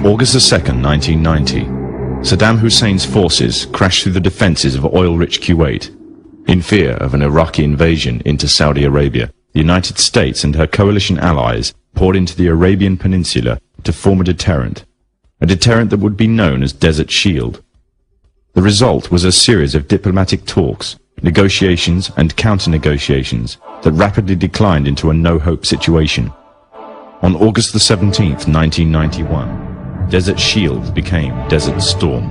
August 2nd, 1990. Saddam Hussein's forces crashed through the defenses of oil-rich Kuwait. In fear of an Iraqi invasion into Saudi Arabia, the United States and her coalition allies poured into the Arabian Peninsula to form a deterrent that would be known as Desert Shield. The result was a series of diplomatic talks, negotiations and counter-negotiations that rapidly declined into a no-hope situation. On August the 17th, 1991, Desert Shield became Desert Storm.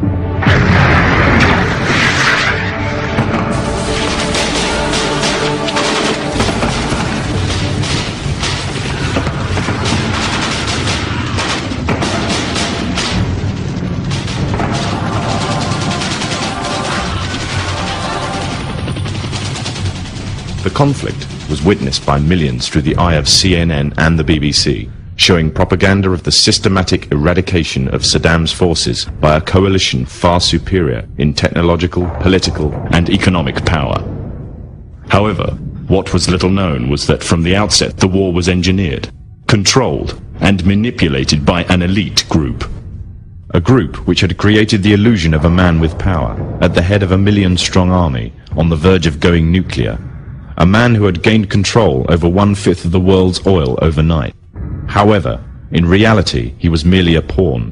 The conflict was witnessed by millions through the eye of CNN and the BBC, showing propaganda of the systematic eradication of Saddam's forces by a coalition far superior in technological, political, and economic power. However, what was little known was that from the outset the war was engineered, controlled, and manipulated by an elite group. A group which had created the illusion of a man with power, at the head of a million-strong army, on the verge of going nuclear. A man who had gained control over 1/5 of the world's oil overnight. However, in reality, he was merely a pawn,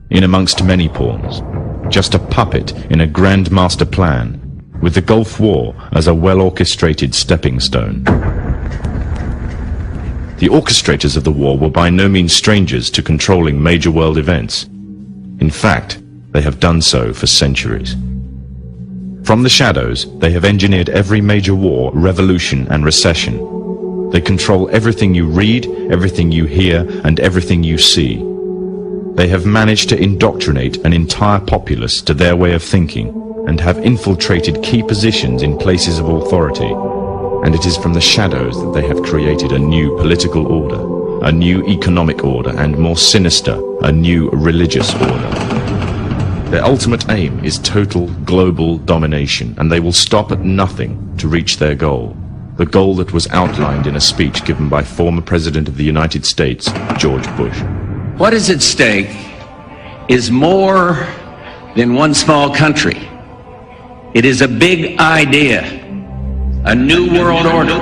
in amongst many pawns, just a puppet in a grand master plan, with the Gulf War as a well-orchestrated stepping stone. The orchestrators of the war were by no means strangers to controlling major world events. In fact, they have done so for centuries. From the shadows, they have engineered every major war, revolution, and recession. They control everything you read, everything you hear, and everything you see. They have managed to indoctrinate an entire populace to their way of thinking, and have infiltrated key positions in places of authority. And it is from the shadows that they have created a new political order, a new economic order, and more sinister, a new religious order. Their ultimate aim is total global domination, and they will stop at nothing to reach their goal. The goal that was outlined in a speech given by former President of the United States, George Bush. What is at stake is more than one small country. It is a big idea, a new world order.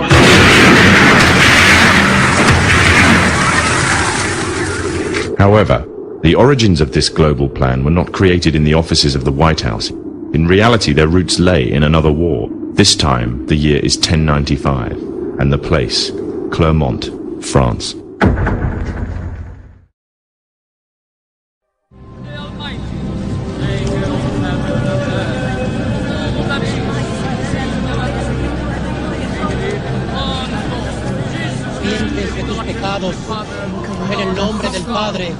However, the origins of this global plan were not created in the offices of the White House. In reality, their roots lay in another war. This time, the year is 1095, and the place, Clermont, France. En el nombre del Padre,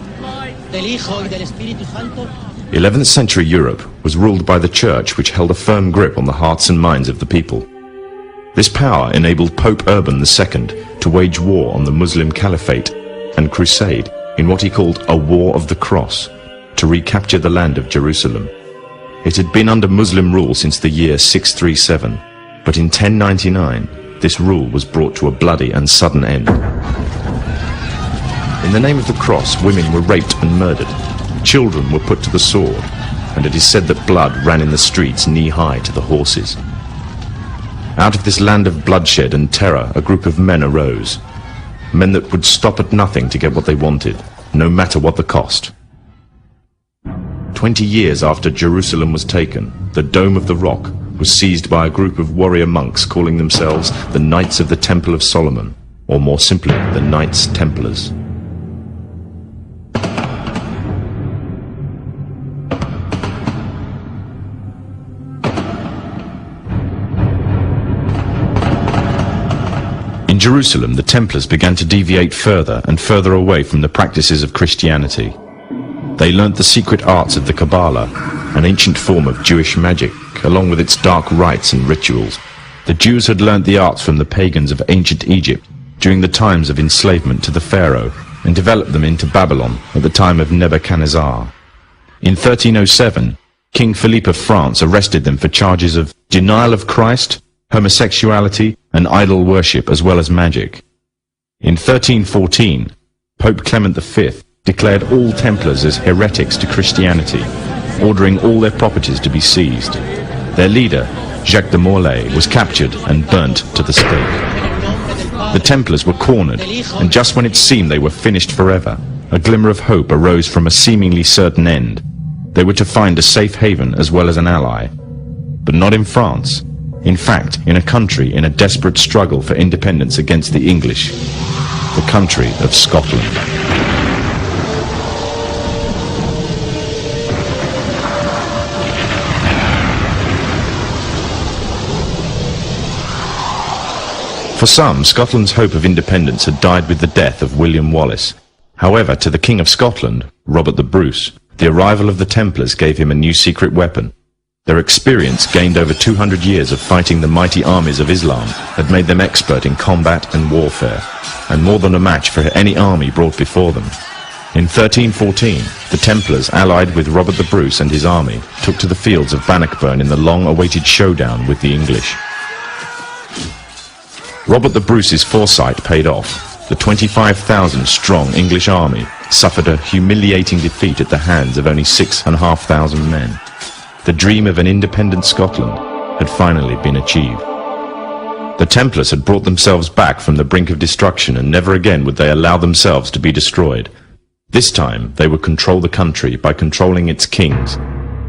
del Hijo y del Espíritu Santo. 11th century Europe was ruled by the Church, which held a firm grip on the hearts and minds of the people. This power enabled Pope Urban II to wage war on the Muslim Caliphate and crusade in what he called a War of the Cross, to recapture the land of Jerusalem. It had been under Muslim rule since the year 637, but in 1099 this rule was brought to a bloody and sudden end. In the name of the cross, women were raped and murdered. Children were put to the sword, and it is said that blood ran in the streets knee-high to the horses. Out of this land of bloodshed and terror, a group of men arose. Men that would stop at nothing to get what they wanted, no matter what the cost. 20 years after Jerusalem was taken, the Dome of the Rock was seized by a group of warrior monks calling themselves the Knights of the Temple of Solomon, or more simply, the Knights Templars. In Jerusalem, the Templars began to deviate further and further away from the practices of Christianity. They learnt the secret arts of the Kabbalah, an ancient form of Jewish magic, along with its dark rites and rituals. The Jews had learnt the arts from the pagans of ancient Egypt during the times of enslavement to the Pharaoh, and developed them into Babylon at the time of Nebuchadnezzar. In 1307, King Philippe of France arrested them for charges of denial of Christ, homosexuality, and idol worship, as well as magic. In 1314, Pope Clement V declared all Templars as heretics to Christianity, ordering all their properties to be seized. Their leader, Jacques de Molay, was captured and burnt to the stake. The Templars were cornered, and just when it seemed they were finished forever, a glimmer of hope arose from a seemingly certain end. They were to find a safe haven as well as an ally. But not in France. In fact, in a country in a desperate struggle for independence against the English. The country of Scotland. For some, Scotland's hope of independence had died with the death of William Wallace. However, to the King of Scotland, Robert the Bruce, the arrival of the Templars gave him a new secret weapon. Their experience, gained over 200 years of fighting the mighty armies of Islam, had made them expert in combat and warfare, and more than a match for any army brought before them. In 1314, the Templars, allied with Robert the Bruce and his army, took to the fields of Bannockburn in the long-awaited showdown with the English. Robert the Bruce's foresight paid off. The 25,000-strong English army suffered a humiliating defeat at the hands of only 6,500 men. The dream of an independent Scotland had finally been achieved. The Templars had brought themselves back from the brink of destruction, and never again would they allow themselves to be destroyed. This time they would control the country by controlling its kings,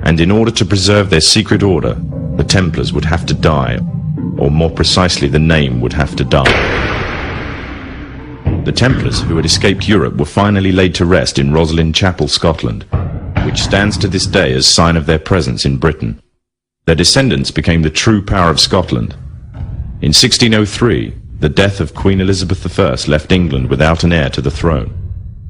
and in order to preserve their secret order, the Templars would have to die, or more precisely, the name would have to die. The Templars, who had escaped Europe, were finally laid to rest in Roslin Chapel, Scotland, which stands to this day as sign of their presence in Britain. Their descendants became the true power of Scotland. In 1603, the death of Queen Elizabeth I left England without an heir to the throne.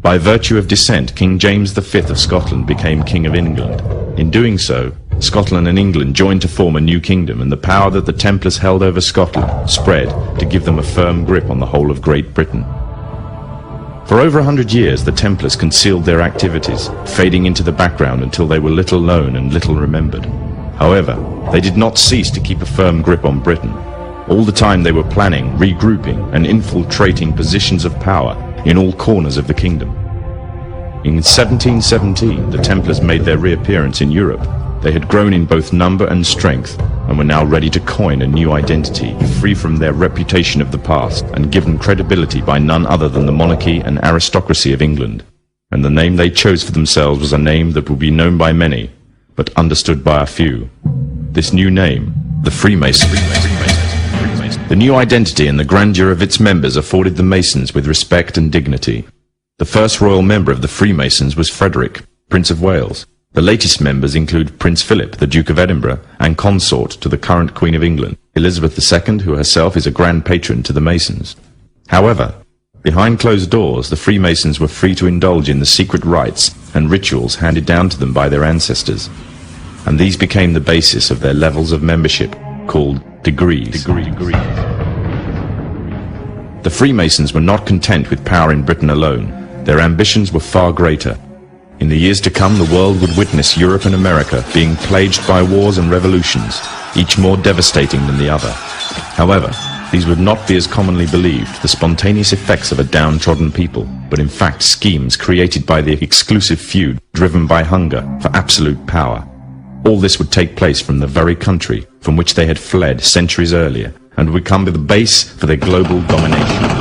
By virtue of descent, King James V of Scotland became King of England. In doing so, Scotland and England joined to form a new kingdom, and the power that the Templars held over Scotland spread to give them a firm grip on the whole of Great Britain. For over 100 years, the Templars concealed their activities, fading into the background until they were little known and little remembered. However, they did not cease to keep a firm grip on Britain. All the time they were planning, regrouping, and infiltrating positions of power in all corners of the kingdom. In 1717, the Templars made their reappearance in Europe. They had grown in both number and strength, and were now ready to coin a new identity, free from their reputation of the past, and given credibility by none other than the monarchy and aristocracy of England. And the name they chose for themselves was a name that would be known by many, but understood by a few. This new name, the Freemasons. The new identity and the grandeur of its members afforded the Masons with respect and dignity. The first royal member of the Freemasons was Frederick, Prince of Wales. The latest members include Prince Philip, the Duke of Edinburgh, and consort to the current Queen of England, Elizabeth II, who herself is a grand patron to the Masons. However, behind closed doors, the Freemasons were free to indulge in the secret rites and rituals handed down to them by their ancestors, and these became the basis of their levels of membership, called degrees. The Freemasons were not content with power in Britain alone. Their ambitions were far greater. In the years to come, the world would witness Europe and America being plagued by wars and revolutions, each more devastating than the other. However, these would not be as commonly believed, the spontaneous effects of a downtrodden people, but in fact schemes created by the exclusive few, driven by hunger for absolute power. All this would take place from the very country from which they had fled centuries earlier, and would become the base for their global domination.